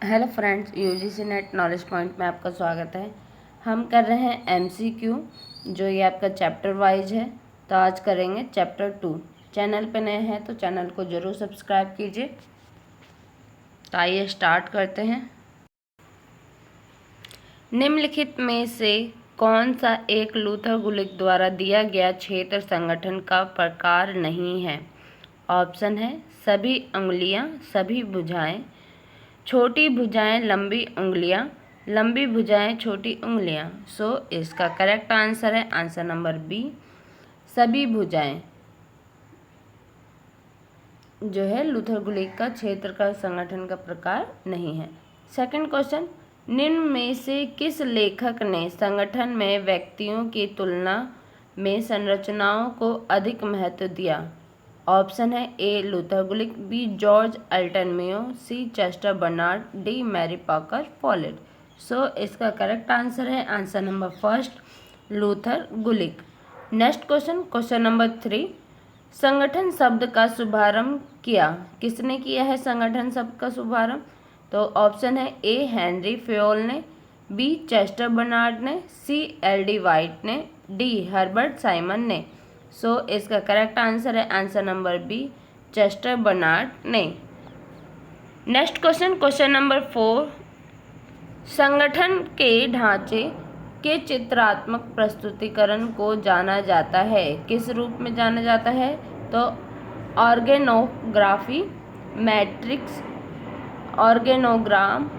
Hello friends, UGC net knowledge point में आपका स्वागत है। हम कर रहे हैं एमसीक्यू, जो ये आपका चैप्टर वाइज है। तो आज करेंगे चैप्टर 2। चैनल पे नए हैं तो चैनल को ज़रूर सब्सक्राइब कीजिए। तो आइए स्टार्ट करते हैं। निम्नलिखित में से कौन सा एक लूथर गुलिक द्वारा दिया गया क्षेत्र संगठन का प्रकार नहीं है? ऑप्शन है सभी उंगलियां, सभी भुजाएं, छोटी भुजाएं, लंबी उंगलियां, लंबी भुजाएं, छोटी उंगलियां। सो इसका करेक्ट आंसर है आंसर नंबर बी, सभी भुजाएं जो है लूथर गुलिक का क्षेत्र का संगठन का प्रकार नहीं है। सेकंड क्वेश्चन, निम्न में से किस लेखक ने संगठन में व्यक्तियों की तुलना में संरचनाओं को अधिक महत्व दिया? ऑप्शन है ए लूथर गुलिक, बी जॉर्ज अल्टन मेयो, सी चेस्टर बर्नार्ड, डी मैरी पाकर फॉलेट। सो इसका करेक्ट आंसर है आंसर नंबर फर्स्ट, लूथर गुलिक। नेक्स्ट क्वेश्चन, क्वेश्चन नंबर 3, संगठन शब्द का शुभारंभ किया किसने किया है? संगठन शब्द का शुभारंभ तो ऑप्शन है ए हेनरी फेयोल ने, बी चेस्टर बर्नार्ड ने, सी एल.डी. वाइट ने, डी हर्बर्ट साइमन ने। सो इसका करेक्ट आंसर है answer number B, Chester Barnard ने। नेक्स्ट क्वेश्चन, क्वेश्चन नंबर 4, संगठन के ढांचे के चित्रात्मक प्रस्तुतिकरण को जाना जाता है किस रूप में जाना जाता है? तो organography, matrix, organogram,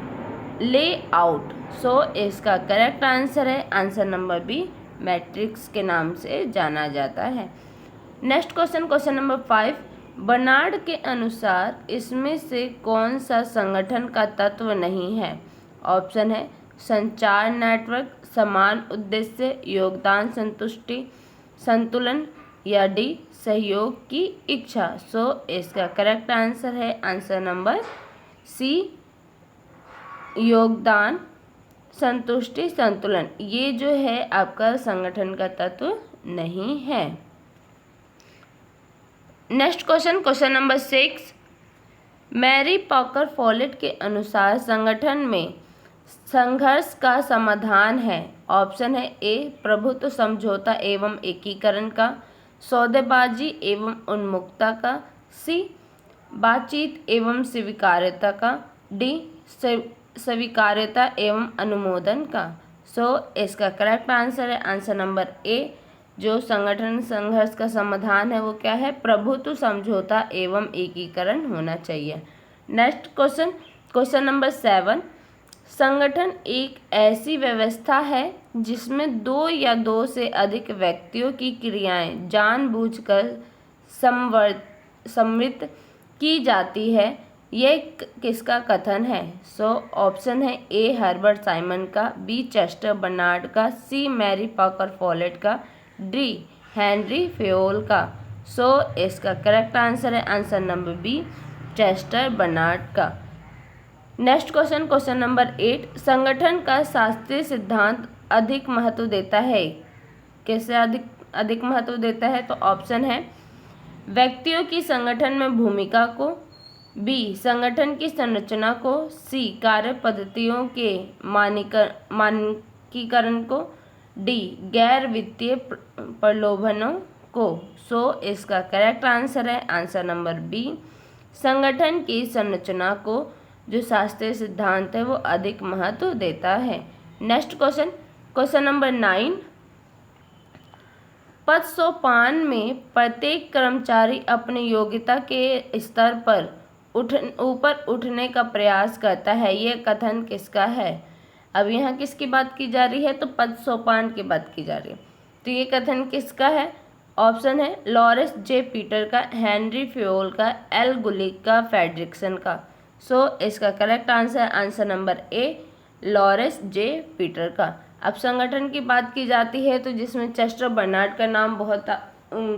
layout. So इसका करेक्ट आंसर है आंसर नंबर बी, मैट्रिक्स के नाम से जाना जाता है। Next question, question number 5, Barnard के अनुसार इसमें से कौन सा संगठन का तत्व नहीं है? ऑप्शन है संचार नेटवर्क, समान उद्देश्य, योगदान, संतुष्टि, संतुलन, या डी सहयोग की इच्छा। सो इसका करेक्ट आंसर है आंसर नंबर सी, योगदान, संतुष्टि, संतुलन। ये जो है आपका संगठन का तत्व नहीं है। Next question, question number 6, Mary Parker Follett के अनुसार संगठन में संघर्ष का समाधान है। ऑप्शन है ए प्रभुत्व समझौता एवं एकीकरण का, सौदेबाजी एवं उन्मुक्तता का, सी बातचीत एवं स्वीकार्यता का, डी स्वीकार्यता एवं अनुमोदन का। सो इसका करेक्ट आंसर है आंसर नंबर ए, जो संगठन संघर्ष का समाधान है वो क्या है? प्रभुत्व समझौता एवं एकीकरण होना चाहिए। नेक्स्ट क्वेश्चन, क्वेश्चन नंबर 7, संगठन एक ऐसी व्यवस्था है जिसमें दो या दो से अधिक व्यक्तियों की क्रियाएं जानबूझकर सम्मिलित की जाती है। यह किसका कथन है? सो ऑप्शन है ए हर्बर्ट साइमन का, बी चेस्टर बर्नार्ड का, सी मैरी पॉकर फॉलेट का, डी हेनरी फेयोल का। सो इसका करेक्ट आंसर है answer number B, Chester Barnard का। नेक्स्ट क्वेश्चन, क्वेश्चन नंबर 8, संगठन का शास्त्रीय सिद्धांत अधिक महत्व देता है कैसे अधिक महत्व देता है? तो ऑप्शन है व्यक्तियों की संगठन में भूमिका को, बी संगठन की संरचना को, सी कार्य पद्धतियों के मानकीकरण को, डी गैर वित्तीय प्रलोभनों को। सो इसका करेक्ट आंसर है आंसर नंबर बी, संगठन की संरचना को जो शास्त्रीय सिद्धांत है वो अधिक महत्व देता है। नेक्स्ट क्वेश्चन, क्वेश्चन नंबर 9, पद सोपान में प्रत्येक कर्मचारी अपनी योग्यता के स्तर पर ऊपर उठने का प्रयास करता है। यह कथन किसका है? अब यहाँ किसकी बात की जा रही है? तो पद सोपान की बात की जा रही है। तो ये कथन किसका है? ऑप्शन है लॉरेंस जे पीटर का, हेनरी फेयोल का, एल गुलिक का, फ्रेडरिक्सन का। सो इसका करेक्ट आंसर आंसर नंबर ए, लॉरेंस जे पीटर का। अब संगठन की बात की जाती है तो जिसमें चेस्टर बर्नार्ड का नाम बहुत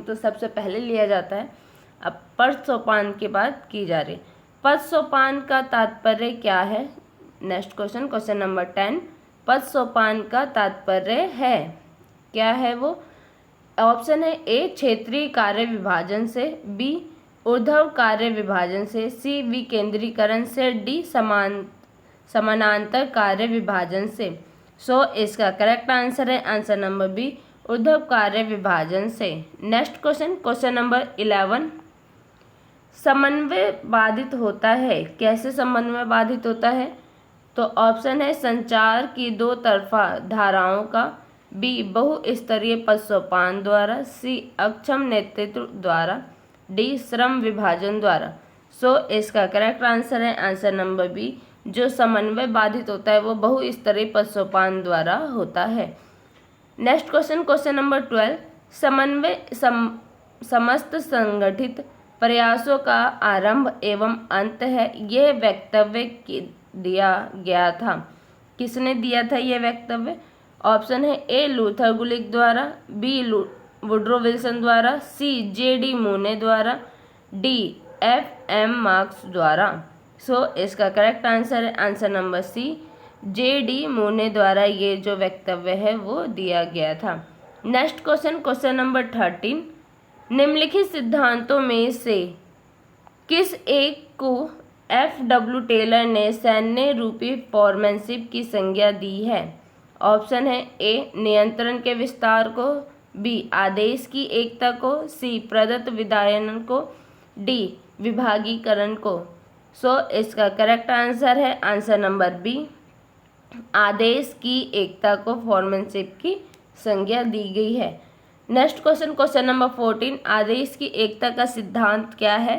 तो सबसे पहले लिया जाता है। अब पद सोपान की बात की जा रही। पद सोपान का तात्पर्य क्या है? नेक्स्ट क्वेश्चन, क्वेश्चन नंबर 10, पद सोपान का तात्पर्य है क्या है वो? ऑप्शन है ए क्षेत्रीय कार्य विभाजन से, बी ऊर्ध्व कार्य विभाजन से, सी विकेंद्रीकरण से, डी समानांतर कार्य विभाजन से। सो इसका करेक्ट आंसर है आंसर नंबर बी, ऊर्ध्व कार्य विभाजन से। नेक्स्ट क्वेश्चन, क्वेश्चन नंबर 11, समन्वय बाधित होता है। कैसे समन्वय बाधित होता है? तो ऑप्शन है संचार की दो तरफा धाराओं का, बी बहुस्तरीय पद सोपान द्वारा, सी अक्षम नेतृत्व द्वारा, डी श्रम विभाजन द्वारा। सो इसका करेक्ट आंसर है आंसर नंबर बी, जो समन्वय बाधित होता है वो बहुस्तरीय पद सोपान द्वारा होता है। नेक्स्ट क्वेश्चन, क्वेश्चन नंबर 12, समन्वय समस्त संगठित प्रयासों का आरंभ एवं अंत है। यह वक्तव्य दिया गया था। किसने दिया था यह वक्तव्य? ऑप्शन है ए लूथर गुलिक द्वारा, बी वुड्रो विल्सन द्वारा, सी जे.डी. मूने द्वारा, डी एफ.एम. मार्क्स द्वारा। सो इसका करेक्ट आंसर है आंसर नंबर सी, जे.डी. मूने द्वारा ये जो वक्तव्य है वो दिया गया था। नेक्स्ट क्वेश्चन, क्वेश्चन नंबर 13, निम्नलिखित सिद्धांतों में से किस एक को F.W. टेलर ने सैन्य रूपी फॉर्मैनशिप की संज्ञा दी है? ऑप्शन है ए नियंत्रण के विस्तार को, बी आदेश की एकता को, सी प्रदत्त विधायन को, डी विभागीकरण को। सो इसका करेक्ट आंसर है आंसर नंबर बी, आदेश की एकता को फॉर्मैनशिप की संज्ञा दी गई है। नेक्स्ट क्वेश्चन, क्वेश्चन नंबर 14, आदेश की एकता का सिद्धांत क्या है?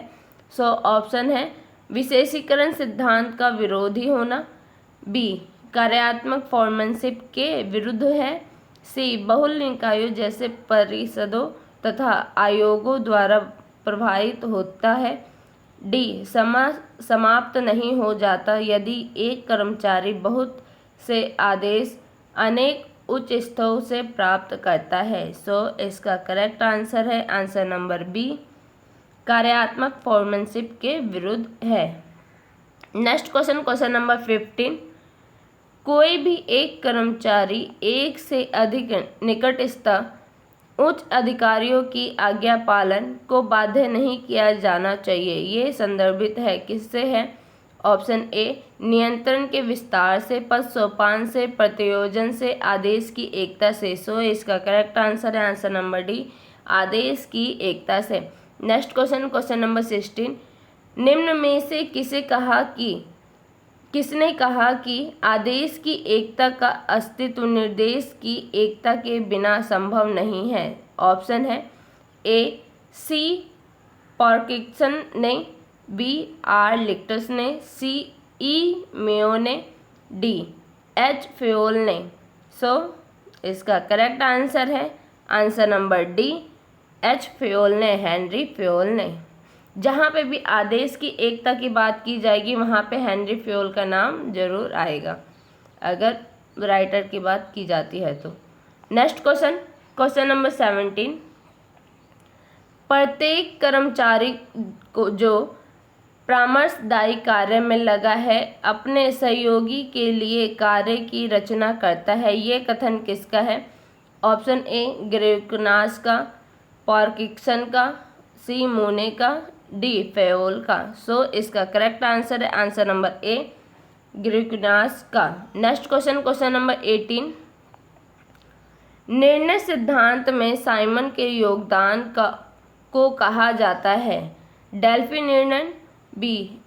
सो ऑप्शन है विशेषीकरण सिद्धांत का विरोधी होना, बी कार्यात्मक फॉर्मैनशिप के विरुद्ध है, सी बहुल निकायों जैसे परिषदों तथा आयोगों द्वारा प्रभावित होता है, डी समाप्त नहीं हो जाता यदि एक कर्मचारी बहुत से आदेश अनेक उच्च स्तरों से प्राप्त करता है। सो इसका करेक्ट आंसर है आंसर नंबर बी, कार्यात्मक फॉर्मैनशिप के विरुद्ध है। नेक्स्ट क्वेश्चन, क्वेश्चन नंबर 15, कोई भी एक कर्मचारी एक से अधिक निकटस्थ उच्च अधिकारियों की आज्ञा पालन को बाध्य नहीं किया जाना चाहिए। ये संदर्भित है किससे है? ऑप्शन ए नियंत्रण के विस्तार से, पद सोपान से, प्रत्योजन से, आदेश की एकता से। सो इसका करेक्ट आंसर है आंसर नंबर डी, आदेश की एकता से। नेक्स्ट क्वेश्चन, क्वेश्चन नंबर 16, निम्न में से किसने कहा कि आदेश की एकता का अस्तित्व निर्देश की एकता के बिना संभव नहीं है? ऑप्शन है ए सी पॉर्किंसन ने, बी आर लिक्टस ने, सी ई मेयो ने, डी एच फ्योल ने। सो इसका करेक्ट आंसर है answer number D, H Fayol ने, हेनरी फ्योल ने। जहाँ पे भी आदेश की एकता की बात की जाएगी वहाँ पे हेनरी फ्योल का नाम जरूर आएगा अगर राइटर की बात की जाती है तो। नेक्स्ट क्वेश्चन, क्वेश्चन नंबर 17, प्रत्येक कर्मचारी को जो परामर्शदायी कार्य में लगा है अपने सहयोगी के लिए कार्य की रचना करता है। ये कथन किसका है? ऑप्शन ए ग्रेकुनास का, पॉर्किंसन का, सी मूने का, डी फेओल का। सो इसका करेक्ट आंसर है आंसर नंबर ए ग्रेकुनास का। नेक्स्ट क्वेश्चन, क्वेश्चन नंबर 18, निर्णय सिद्धांत में साइमन के योगदान को कहा जाता है डेल्फी निर्णय, बी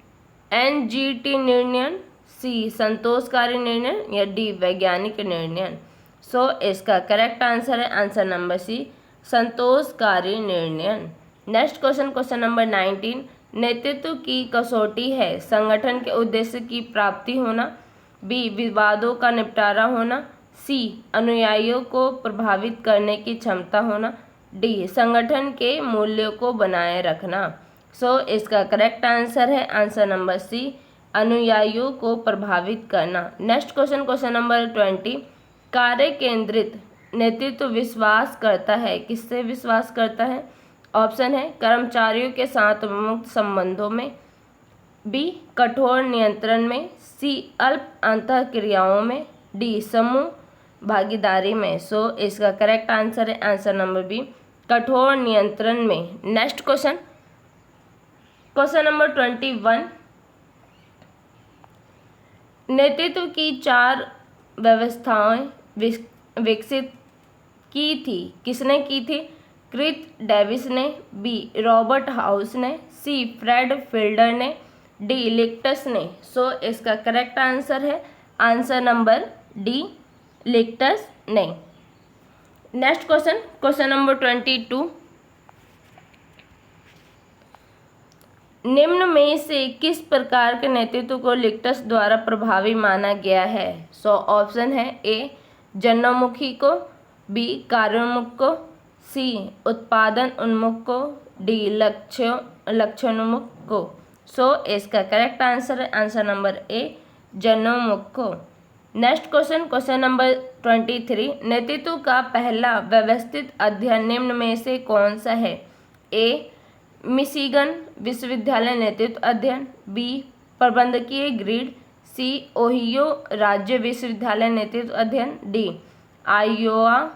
एनजीटी निर्णय, सी संतोषकारी निर्णय या डी वैज्ञानिक निर्णय। सो इसका करेक्ट आंसर है आंसर नंबर सी संतोषकारी निर्णय। नेक्स्ट क्वेश्चन, क्वेश्चन नंबर 19, नेतृत्व की कसौटी है संगठन के उद्देश्य की प्राप्ति होना, बी विवादों का निपटारा होना, सी अनुयायियों को प्रभावित करने की क्षमता होना, डी संगठन के मूल्यों को बनाए रखना। सो इसका करेक्ट आंसर है आंसर नंबर सी अनुयायियों को प्रभावित करना। नेक्स्ट क्वेश्चन, क्वेश्चन नंबर 20, कार्य केंद्रित नेतृत्व विश्वास करता है, किससे विश्वास करता है? ऑप्शन है कर्मचारियों के साथ मुक्त संबंधों में, बी कठोर नियंत्रण में, सी अल्प अंतःक्रियाओं में, डी समूह भागीदारी में। सो इसका करेक्ट आंसर है आंसर नंबर बी कठोर नियंत्रण में। नेक्स्ट क्वेश्चन, क्वेश्चन नंबर 21, नेतृत्व की 4 व्यवस्थाएं विकसित की थी। किसने की थी? क्रिस डेविस ने, बी रॉबर्ट हाउस ने, सी फ्रेड फिल्डर ने, डी लिक्टस ने। सो इसका करेक्ट आंसर है आंसर नंबर डी, लिक्टस ने। Next question number 22। निम्न में से किस प्रकार के नेतृत्व को लिक्टस द्वारा प्रभावी माना गया है? सो ऑप्शन है ए जनोन्मुखी को, बी कार्योन्मुख को, सी उत्पादन उन्मुख को, डी लक्ष्योन्मुख को। सो इसका करेक्ट आंसर है आंसर नंबर ए जनोन्मुख को। Next question number 23। नेतृत्व का पहला व्यवस्थित अध्ययन निम्न में से कौन सा है? ए मिशिगन विश्वविद्यालय नेतृत्व अध्ययन, बी प्रबंधकीय ग्रिड, सी ओहियो राज्य विश्वविद्यालय नेतृत्व अध्ययन, डी आयोवा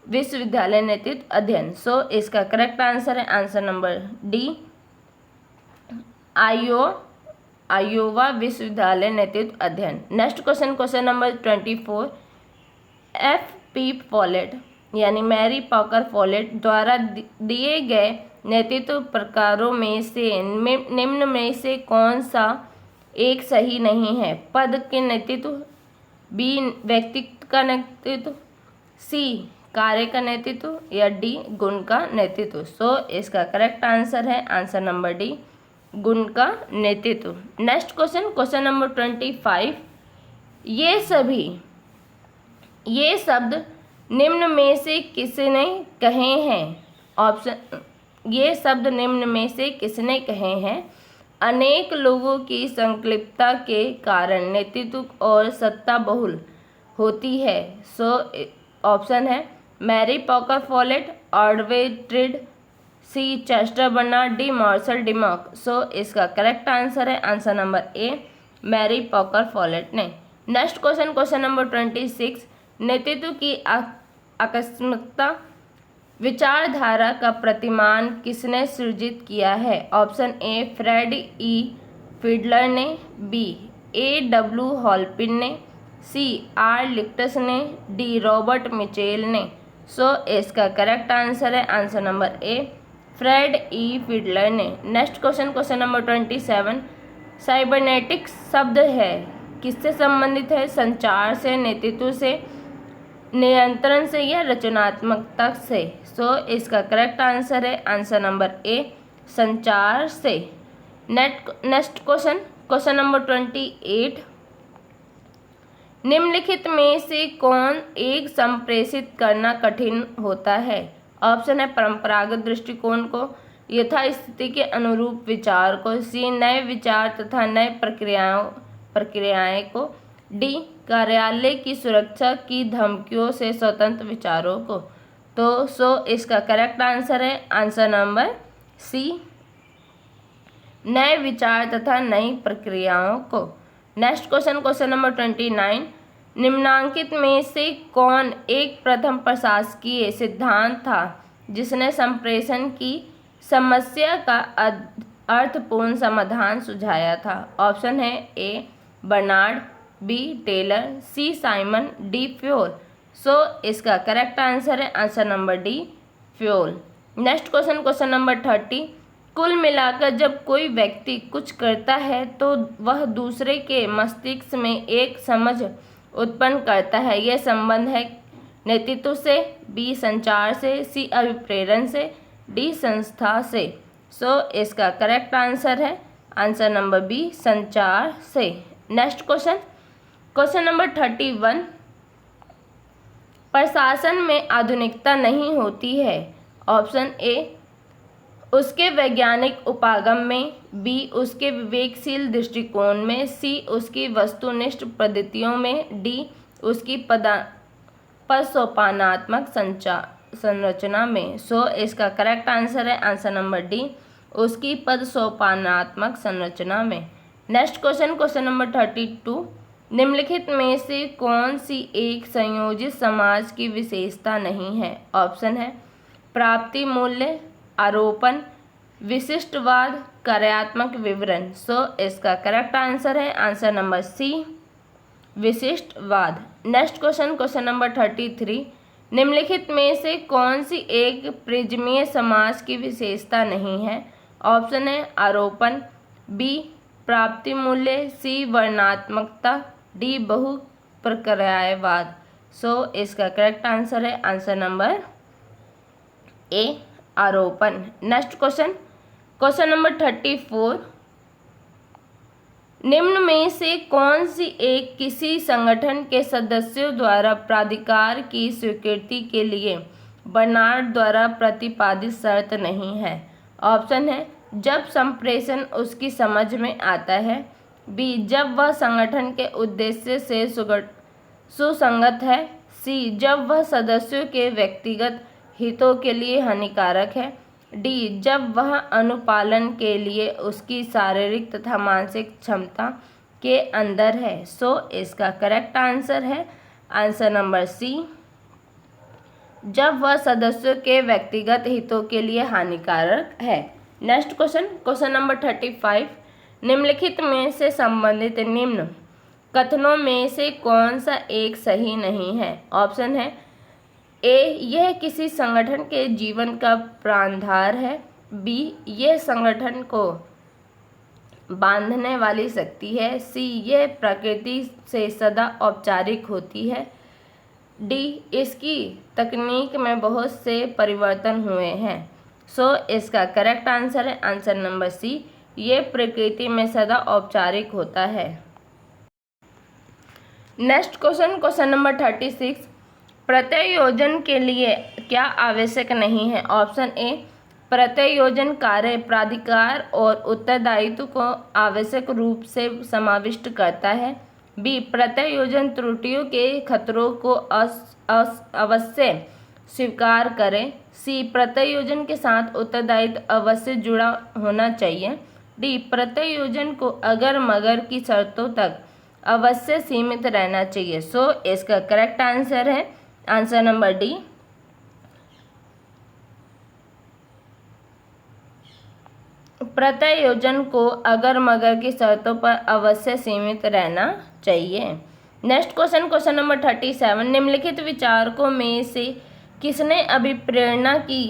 विश्वविद्यालय नेतृत्व अध्ययन। सो इसका करेक्ट आंसर है आंसर नंबर डी आयोवा विश्वविद्यालय नेतृत्व अध्ययन। Next question number 24। F.P. Follett यानी मैरी पॉकर फॉलेट द्वारा दिए गए नेतृत्व प्रकारों में से निम्न में से कौन सा एक सही नहीं है? पद के नेतृत्व, बी व्यक्तित्व का नेतृत्व, सी कार्य का नेतृत्व या डी गुण का नेतृत्व। सो इसका करेक्ट आंसर है आंसर नंबर डी गुण का नेतृत्व। Next question number 25। ये शब्द निम्न में से किसने कहे हैं? ये शब्द निम्न में से किसने कहे हैं? अनेक लोगों की संकल्पता के कारण नेतृत्व और सत्ता बहुल होती है। सो ऑप्शन है मैरी पॉकर फॉलेट, ऑर्डवे ट्रिड, C Chester Barnard, D Marshall Dimock. So इसका करेक्ट आंसर है answer number A Mary Parker Follett ने। Next question number 26। नेतृत्व की आकस्मिकता विचारधारा का प्रतिमान किसने सृजित किया है? Option A Fred E Fiedler ने, बी A.W. हॉलपिन ने, सी आर लिक्टस ने, डी रॉबर्ट मिचेल ने। सो इसका करेक्ट आंसर है answer number A Fred E Fiedler ने। Next question number 27। साइबरनेटिक्स शब्द है किससे संबंधित है? संचार से, नेतृत्व से, नियंत्रण से या रचनात्मकता से। सो इसका करेक्ट आंसर है आंसर नंबर ए संचार से। Next question number 28। निम्नलिखित में से कौन एक संप्रेषित करना कठिन होता है? ऑप्शन है परंपरागत दृष्टिकोण को, यथास्थिति के अनुरूप विचार को, सी नए विचार तथा नए प्रक्रियाएं को, डी कार्यालय की सुरक्षा की धमकियों से स्वतंत्र विचारों को। तो सो इसका करेक्ट आंसर है आंसर नंबर सी नए विचार तथा नई प्रक्रियाओं को। Next question number 29। निम्नांकित में से कौन एक प्रथम प्रशासकीय सिद्धांत था जिसने संप्रेषण की समस्या का अर्थपूर्ण समाधान सुझाया था? ऑप्शन है ए बर्नार्ड, बी टेलर, सी साइमन, डी फ्योल। सो इसका करेक्ट आंसर है answer number D Fayol. Next question number 30। कुल मिलाकर जब कोई व्यक्ति कुछ करता है तो वह दूसरे के मस्तिष्क में एक समझ उत्पन्न करता है। यह संबंध है नेतृत्व से, बी संचार से, सी अभिप्रेरण से, डी संस्था से। सो इसका करेक्ट आंसर है आंसर नंबर बी संचार से। Next question number 31। प्रशासन में आधुनिकता नहीं होती है। ऑप्शन ए उसके वैज्ञानिक उपागम में, बी उसके विवेकशील दृष्टिकोण में, सी उसकी वस्तुनिष्ठ पद्धतियों में, डी उसकी पदसोपानात्मक संरचना में। सो इसका करेक्ट आंसर है आंसर नंबर डी उसकी पदसोपानात्मक संरचना में। Next question number 32। निम्नलिखित में से कौन सी एक संयोजित समाज की विशेषता नहीं है? ऑप्शन है प्राप्ति मूल्य, आरोपण, विशिष्टवाद, कार्यात्मक विवरण। सो इसका करेक्ट आंसर है आंसर नंबर सी विशिष्टवाद। नेक्स्ट क्वेश्चन, क्वेश्चन नंबर 33, निम्नलिखित में से कौन सी एक प्रिज्मीय समास की विशेषता नहीं है? ऑप्शन है आरोपण, बी प्राप्ति मूल्य, सी वर्णात्मकता, डी बहुप्रकार्यवाद। सो इसका करेक्ट आंसर है आंसर नंबर ए आरोपण। नेक्स्ट क्वेश्चन, क्वेश्चन नंबर 34, निम्न में से कौन सी एक किसी संगठन के सदस्यों द्वारा प्राधिकार की स्वीकृति के लिए बर्नार्ड द्वारा प्रतिपादित शर्त नहीं है? ऑप्शन है जब संप्रेषण उसकी समझ में आता है, बी जब वह संगठन के उद्देश्य से सुसंगत है, सी जब वह सदस्यों के व्यक्तिगत हितों के लिए हानिकारक है, डी जब वह अनुपालन के लिए उसकी शारीरिक तथा मानसिक क्षमता के अंदर है। सो इसका करेक्ट आंसर है आंसर नंबर सी, जब वह सदस्यों के व्यक्तिगत हितों के लिए हानिकारक है। नेक्स्ट क्वेश्चन, क्वेश्चन नंबर 35, निम्नलिखित में से संबंधित निम्न कथनों में से कौन सा एक सही नहीं है? ऑप्शन है ए यह किसी संगठन के जीवन का प्राणधार है, बी यह संगठन को बांधने वाली शक्ति है, सी यह प्रकृति से सदा औपचारिक होती है, डी इसकी तकनीक में बहुत से परिवर्तन हुए हैं। सो इसका करेक्ट आंसर है आंसर नंबर सी, ये प्रकृति में सदा औपचारिक होता है। नेक्स्ट क्वेश्चन, क्वेश्चन नंबर 36, प्रत्ययोजन के लिए क्या आवश्यक नहीं है? ऑप्शन ए प्रत्ययोजन कार्य प्राधिकार और उत्तरदायित्व को आवश्यक रूप से समाविष्ट करता है, बी प्रत्ययोजन त्रुटियों के खतरों को अवश्य स्वीकार करें, सी प्रत्ययोजन के साथ उत्तरदायित्व अवश्य जुड़ा होना चाहिए, डी प्रत्ययोजन को अगर मगर की शर्तों तक अवश्य सीमित रहना चाहिए। सो इसका करेक्ट आंसर है आंसर नंबर डी, प्रत्ययोजन को अगर मगर की शर्तों पर अवश्य सीमित रहना चाहिए। नेक्स्ट क्वेश्चन, क्वेश्चन नंबर 37, निम्नलिखित विचारकों में से किसने अभिप्रेरणा की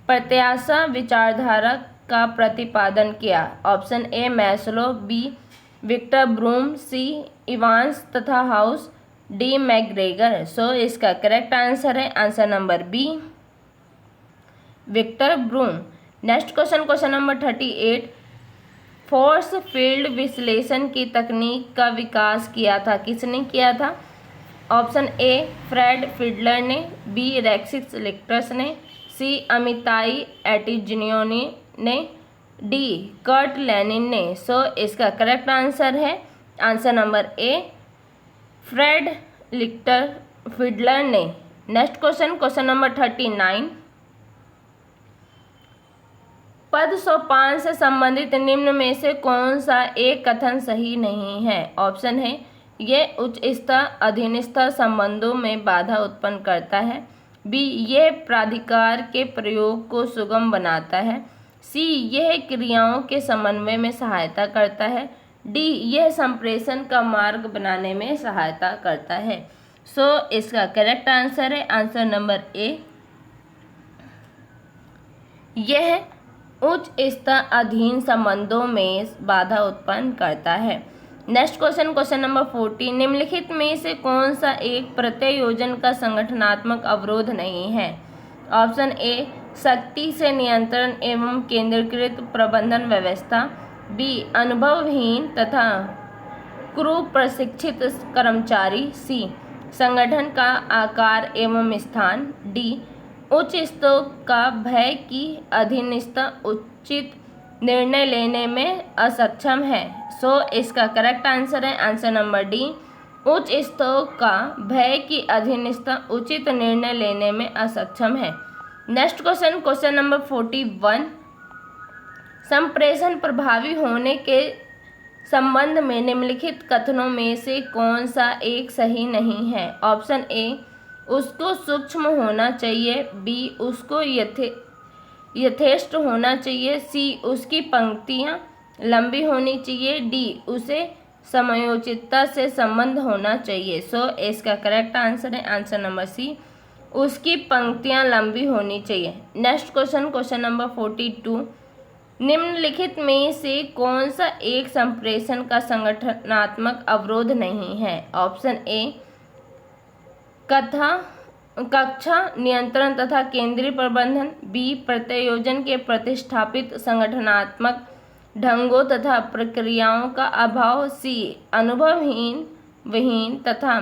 प्रत्याशा विचारधारा का प्रतिपादन किया? Option A Maslow, B Victor Vroom, C Evans तथा हाउस, डी मैकग्रेगर। सो इसका करेक्ट आंसर है answer number B Victor Vroom. Next question, question number 38, force field विश्लेषण की तकनीक का विकास किया था, किसने किया था? ऑप्शन ए फ्रेड फिडलर ने, बी रेक्सिस लिक्टस ने, सी अमिताई एटिजिनियोनी ने, डी कर्ट लेनिन ने। सो इसका करेक्ट आंसर है answer number A Fred Lichter Fiedler ने। नेक्स्ट क्वेश्चन, क्वेश्चन नंबर 39, पद सोपान से संबंधित निम्न में से कौन सा एक कथन सही नहीं है? ऑप्शन है ये उच्च स्तर अधीनस्थ संबंधों में बाधा उत्पन्न करता है, बी ये प्राधिकार के प्रयोग को सुगम बनाता है, सी यह क्रियाओं के समन्वय में सहायता करता है, डी यह संप्रेषण का मार्ग बनाने में सहायता करता है। सो इसका करेक्ट आंसर है आंसर नंबर ए, यह उच्च स्तर अधीन संबंधों में बाधा उत्पन्न करता है। नेक्स्ट क्वेश्चन, क्वेश्चन नंबर 40, निम्नलिखित में से कौन सा एक प्रत्ययोजन का संगठनात्मक अवरोध नहीं है? ऑप्शन ए शक्ति से नियंत्रण एवं केंद्रीकृत प्रबंधन व्यवस्था, बी अनुभवहीन तथा क्रू प्रशिक्षित कर्मचारी, सी संगठन का आकार एवं स्थान, डी उच्च स्तरों का भय की अधीनस्थ उचित निर्णय लेने में असक्षम है। सो इसका करेक्ट आंसर है आंसर नंबर डी, उच्च स्तरों का भय की अधीनस्थ उचित निर्णय लेने में असक्षम है। नेक्स्ट क्वेश्चन, क्वेश्चन नंबर 41, संप्रेषण प्रभावी होने के संबंध में निम्नलिखित कथनों में से कौन सा एक सही नहीं है? ऑप्शन ए उसको सूक्ष्म होना चाहिए, बी उसको यथेष्ट होना चाहिए, सी उसकी पंक्तियाँ लंबी होनी चाहिए, डी उसे समयोचितता से संबंध होना चाहिए। सो इसका करेक्ट आंसर है आंसर नंबर सी, उसकी पंक्तियां लंबी होनी चाहिए। नेक्स्ट क्वेश्चन, क्वेश्चन नंबर 42, निम्नलिखित में से कौन सा एक संप्रेषण का संगठनात्मक अवरोध नहीं है? ऑप्शन ए कक्षा नियंत्रण तथा केंद्रीय प्रबंधन, बी प्रत्यायोजन के प्रतिष्ठापित संगठनात्मक ढंगों तथा प्रक्रियाओं का अभाव, सी अनुभवहीन तथा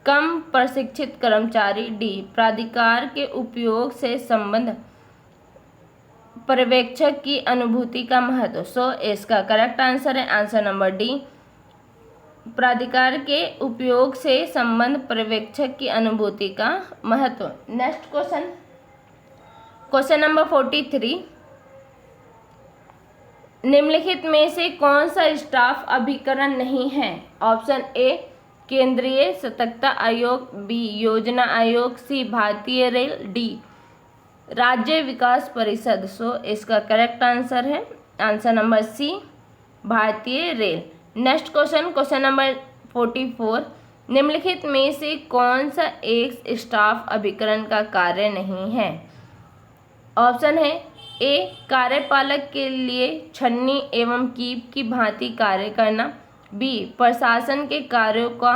कम प्रशिक्षित कर्मचारी, डी प्राधिकार के उपयोग से संबंध पर्यवेक्षक की अनुभूति का महत्व। सो इसका करेक्ट आंसर है आंसर नंबर डी, प्राधिकार के उपयोग से संबंध पर्यवेक्षक की अनुभूति का महत्व। नेक्स्ट क्वेश्चन, क्वेश्चन नंबर 43, निम्नलिखित में से कौन सा स्टाफ अभिकरण नहीं है? ऑप्शन ए केंद्रीय सतर्कता आयोग, बी योजना आयोग, सी भारतीय रेल, डी राज्य विकास परिषद। सो इसका करेक्ट आंसर है आंसर नंबर सी, भारतीय rail. Next question, question number 44, निम्नलिखित में से कौन सा एक स्टाफ अभिकरण का कार्य नहीं है? ऑप्शन है ए कार्यपालक के लिए छन्नी एवं कीप की भांति कार्य करना, बी प्रशासन के कार्यों का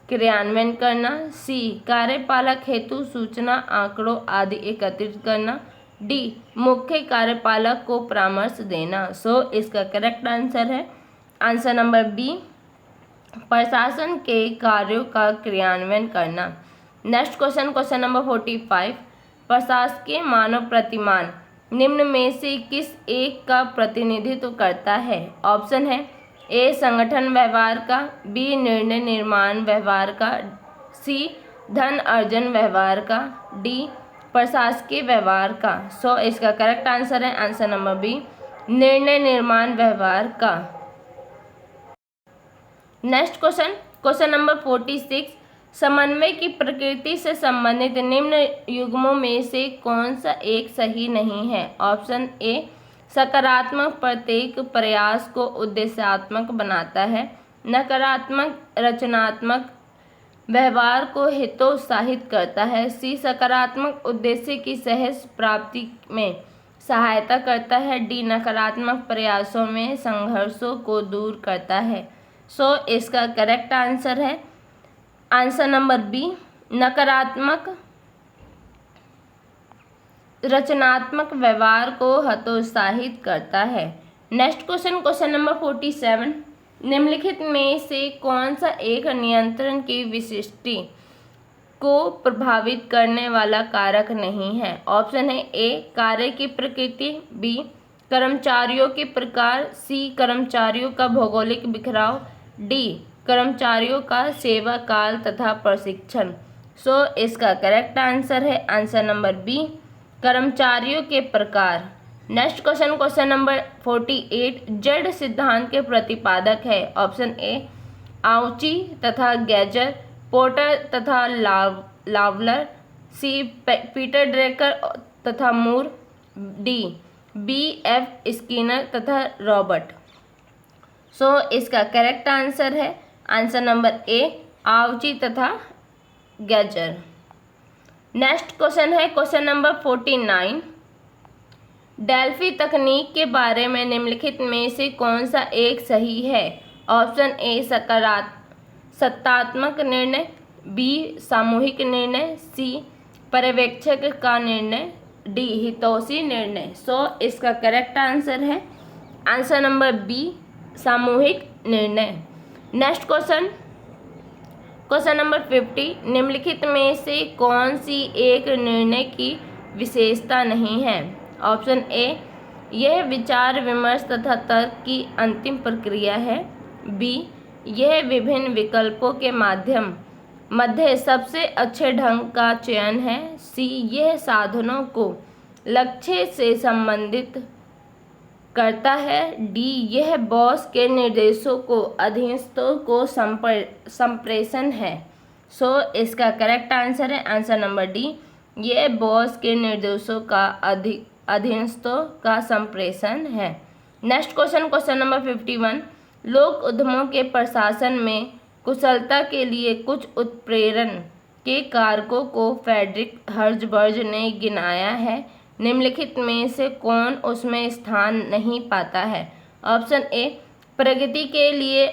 क्रियान्वयन करना, सी कार्यपालक हेतु सूचना आंकड़ों आदि एकत्रित करना, डी मुख्य कार्यपालक को परामर्श देना। सो इसका करेक्ट आंसर है आंसर नंबर बी, प्रशासन के कार्यों का क्रियान्वयन करना। नेक्स्ट क्वेश्चन, क्वेश्चन नंबर 45, प्रशासकीय मानव प्रतिमान निम्न में से किस एक का प्रतिनिधित्व करता है? ऑप्शन है ए संगठन व्यवहार का, बी निर्णय निर्माण व्यवहार का, सी धन अर्जन व्यवहार का, डी प्रशासकीय व्यवहार का। सो इसका करेक्ट आंसर है आंसर नंबर बी, निर्णय निर्माण व्यवहार का। नेक्स्ट क्वेश्चन, क्वेश्चन नंबर 46, समन्वय की प्रकृति से संबंधित निम्न युग्मों में से कौन सा एक सही नहीं है? ऑप्शन ए सकारात्मक प्रत्येक प्रयास को उद्देश्यात्मक बनाता है, नकारात्मक रचनात्मक व्यवहार को हितोत्साहित करता है, सी सकारात्मक उद्देश्य की सहज प्राप्ति में सहायता करता है, डी नकारात्मक प्रयासों में संघर्षों को दूर करता है। सो इसका करेक्ट आंसर है आंसर नंबर बी, नकारात्मक रचनात्मक व्यवहार को हतोत्साहित करता है। नेक्स्ट क्वेश्चन, क्वेश्चन नंबर 47, निम्नलिखित में से कौन सा एक नियंत्रण की विशिष्टि को प्रभावित करने वाला कारक नहीं है? ऑप्शन है ए कार्य की प्रकृति, बी कर्मचारियों के प्रकार, सी कर्मचारियों का भौगोलिक बिखराव, डी कर्मचारियों का सेवा काल तथा प्रशिक्षण। सो इसका करेक्ट आंसर है आंसर नंबर बी, कर्मचारियों के प्रकार। Next question, question number 48, Z सिद्धांत के प्रतिपादक है? ऑप्शन ए आउची तथा गैजर, पोर्टर तथा लावलर, सी पीटर ड्रेकर तथा मूर, डी बी एफ स्किनर तथा रॉबर्ट। सो इसका करेक्ट आंसर है आंसर नंबर ए आउची तथा गैजर। नेक्स्ट क्वेश्चन है क्वेश्चन नंबर 49, डेल्फी तकनीक के बारे में निम्नलिखित में से कौन सा एक सही है? ऑप्शन ए सत्तात्मक निर्णय, बी सामूहिक निर्णय, सी पर्यवेक्षक का निर्णय, डी हितैषी निर्णय। सो इसका करेक्ट आंसर है आंसर नंबर बी, सामूहिक निर्णय। नेक्स्ट क्वेश्चन, क्वेश्चन नंबर 50, निम्नलिखित में से कौन सी एक निर्णय की विशेषता नहीं है? ऑप्शन ए यह विचार विमर्श तथा तर्क की अंतिम प्रक्रिया है, बी यह विभिन्न विकल्पों के मध्य सबसे अच्छे ढंग का चयन है, सी यह साधनों को लक्ष्य से संबंधित करता है, डी यह बॉस के निर्देशों को अधीनस्थों को संप्रेषण है। सो इसका करेक्ट आंसर है आंसर नंबर डी, यह बॉस के निर्देशों का अधीनस्थों का संप्रेषण है। नेक्स्ट क्वेश्चन, क्वेश्चन नंबर 51, लोक उद्यमों के प्रशासन में कुशलता के लिए कुछ उत्प्रेरण के कारकों को फ्रेडरिक हर्ट्ज़बर्ग ने गिनाया है। निम्नलिखित में से कौन उसमें स्थान नहीं पाता है? ऑप्शन ए, प्रगति के लिए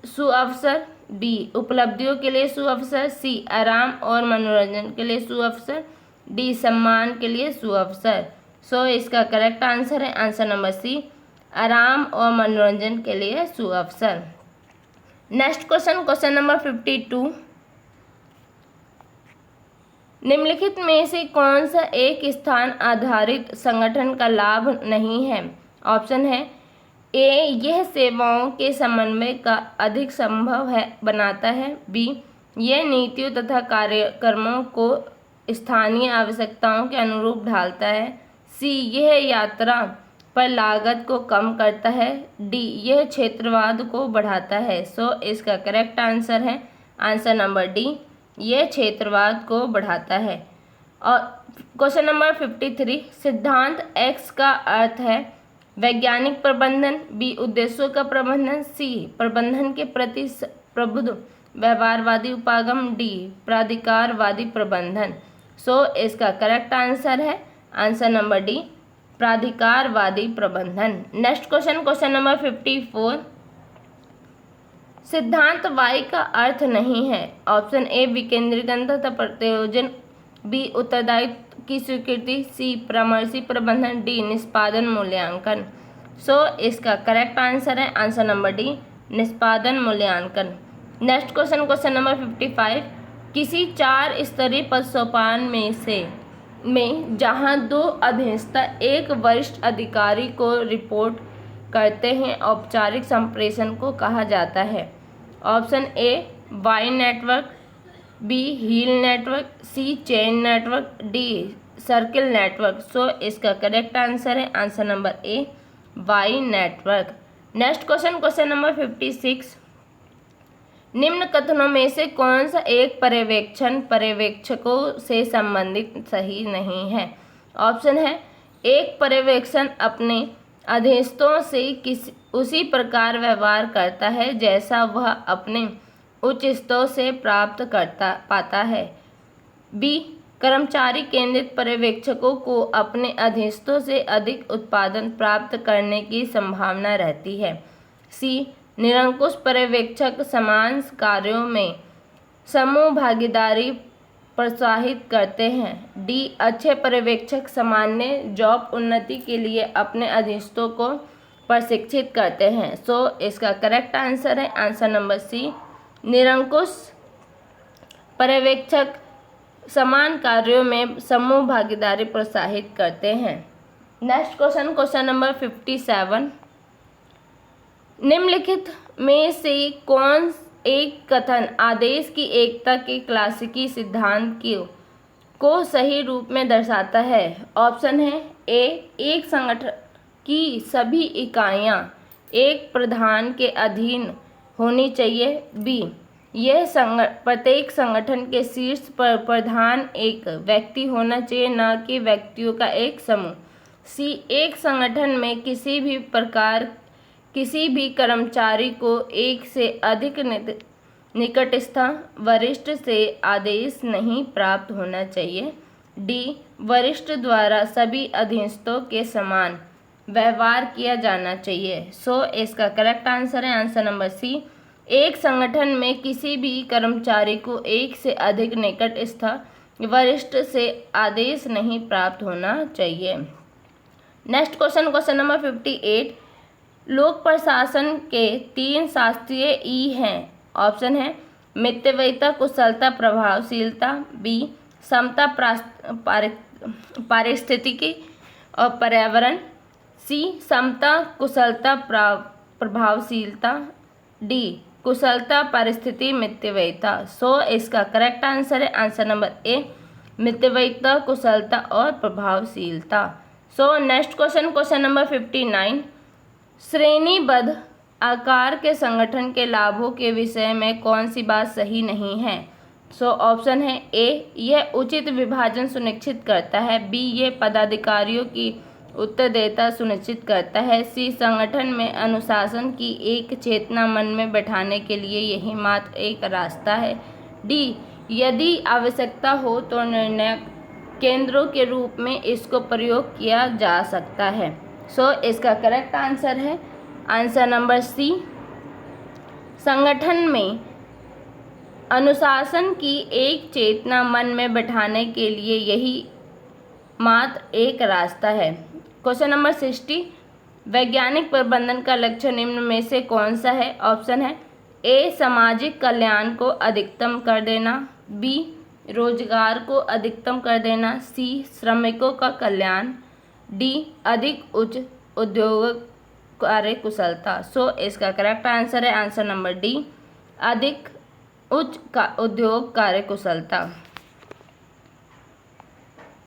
सुअवसर, बी, उपलब्धियों के लिए सुअवसर, सी, आराम और मनोरंजन के लिए सुअवसर, डी, सम्मान के लिए सुअवसर। सो इसका करेक्ट आंसर है आंसर नंबर सी, आराम और मनोरंजन के लिए सुअवसर। नेक्स्ट क्वेश्चन, क्वेश्चन नंबर 52, निम्नलिखित में से कौन सा एक स्थान आधारित संगठन का लाभ नहीं है? ऑप्शन है ए, यह सेवाओं के समन्वय का अधिक संभव है बनाता है, बी, यह नीतियों तथा कार्यक्रमों को स्थानीय आवश्यकताओं के अनुरूप ढालता है, सी, यह यात्रा पर लागत को कम करता है, डी, यह क्षेत्रवाद को बढ़ाता है। सो इसका करेक्ट आंसर है आंसर नंबर डी, यह क्षेत्रवाद को बढ़ाता है। और क्वेश्चन नंबर 53, सिद्धांत एक्स का अर्थ है वैज्ञानिक प्रबंधन, बी, उद्देश्यों का प्रबंधन, सी, प्रबंधन के प्रति प्रबुद्ध व्यवहारवादी उपागम, डी, प्राधिकारवादी प्रबंधन। सो इसका करेक्ट आंसर है आंसर नंबर डी, प्राधिकारवादी प्रबंधन। नेक्स्ट क्वेश्चन, क्वेश्चन नंबर 54, सिद्धांत वाई का अर्थ नहीं है। ऑप्शन ए, विकेंद्रीकरण तथा प्रत्योजन, बी, उत्तरदायित्व की स्वीकृति, सी, परामर्शी प्रबंधन, डी, निष्पादन मूल्यांकन। सो इसका करेक्ट आंसर है आंसर नंबर डी, निष्पादन मूल्यांकन। नेक्स्ट क्वेश्चन, क्वेश्चन नंबर 55, किसी 4 स्तरीय पद सोपान में जहां 2 अधीनस्थ एक वरिष्ठ अधिकारी को रिपोर्ट करते हैं, औपचारिक संप्रेषण को कहा जाता है। Option A, Y network, B, wheel network, C, chain network, D, circle network. So इसका करेक्ट आंसर है answer number A, Y network. Next question, question number 56, निम्न कथनों में से कौन सा एक पर्यवेक्षण पर्यवेक्षकों से संबंधित सही नहीं है? ऑप्शन है, एक पर्यवेक्षण अपने अधीनस्थों से उसी प्रकार व्यवहार करता है जैसा वह अपने उच्च स्तरों से प्राप्त पाता है, बी, कर्मचारी केंद्रित पर्यवेक्षकों को अपने अधीनस्थों से अधिक उत्पादन प्राप्त करने की संभावना रहती है, सी, निरंकुश पर्यवेक्षक समान कार्यों में समूह भागीदारी प्रोत्साहित करते हैं, डी, अच्छे पर्यवेक्षक सामान्य जॉब उन्नति के लिए अपने अधीनस्थों को प्रशिक्षित करते हैं। सो इसका करेक्ट आंसर है आंसर नंबर सी, निरंकुश पर्यवेक्षक समान कार्यों में समूह भागीदारी प्रोत्साहित करते हैं। नेक्स्ट क्वेश्चन, क्वेश्चन नंबर 57, निम्नलिखित में से कौन एक कथन आदेश की एकता के क्लासिकी सिद्धांत को सही रूप में दर्शाता है? ऑप्शन है ए, एक संगठन की सभी इकाइयां एक प्रधान के अधीन होनी चाहिए, बी, यह प्रत्येक संगठन के शीर्ष पर प्रधान एक व्यक्ति होना चाहिए न कि व्यक्तियों का एक समूह, सी, एक संगठन में किसी भी कर्मचारी को एक से अधिक निकटस्थ वरिष्ठ से आदेश नहीं प्राप्त होना चाहिए, डी, वरिष्ठ द्वारा सभी अधीनस्थों के समान व्यवहार किया जाना चाहिए। सो इसका करेक्ट आंसर है आंसर नंबर सी, एक संगठन में किसी भी कर्मचारी को एक से अधिक निकटस्थ वरिष्ठ से आदेश नहीं प्राप्त होना चाहिए। नेक्स्ट क्वेश्चन, क्वेश्चन नंबर 58, लोक प्रशासन के 3 शास्त्रीय ई हैं। ऑप्शन है, मितव्ययिता, कुशलता, प्रभावशीलता, बी, समता, पारिस्थितिकी और पर्यावरण, सी, समता, कुशलता, प्रभावशीलता, डी, कुशलता, परिस्थिति, मितव्ययिता। सो इसका करेक्ट आंसर है आंसर नंबर ए, मितव्ययिता, कुशलता और प्रभावशीलता। So next question, question number 59, श्रेणीबद्ध आकार के संगठन के लाभों के विषय में कौन सी बात सही नहीं है? सो ऑप्शन है ए, यह उचित विभाजन सुनिश्चित करता है, बी, ये पदाधिकारियों की उत्तरदायिता सुनिश्चित करता है। सी, संगठन में अनुशासन की एक चेतना मन में बैठाने के लिए यही मात्र एक रास्ता है। डी, यदि आवश्यकता हो तो निर्णय केंद्रों के रूप में इसको प्रयोग किया जा सकता है। सो इसका करेक्ट आंसर है आंसर नंबर सी। संगठन में अनुशासन की एक चेतना मन में बैठाने के लिए यही मात्र एक रास्ता है। क्वेश्चन नंबर 60, वैज्ञानिक प्रबंधन का लक्ष्य निम्न में से कौन सा है? ऑप्शन है ए, सामाजिक कल्याण को अधिकतम कर देना, बी, रोजगार को अधिकतम कर देना, सी, श्रमिकों का कल्याण, डी, अधिक उच्च उद्योग कार्यकुशलता। सो इसका करेक्ट आंसर है आंसर नंबर डी, अधिक उच्च उद्योग कार्यकुशलता।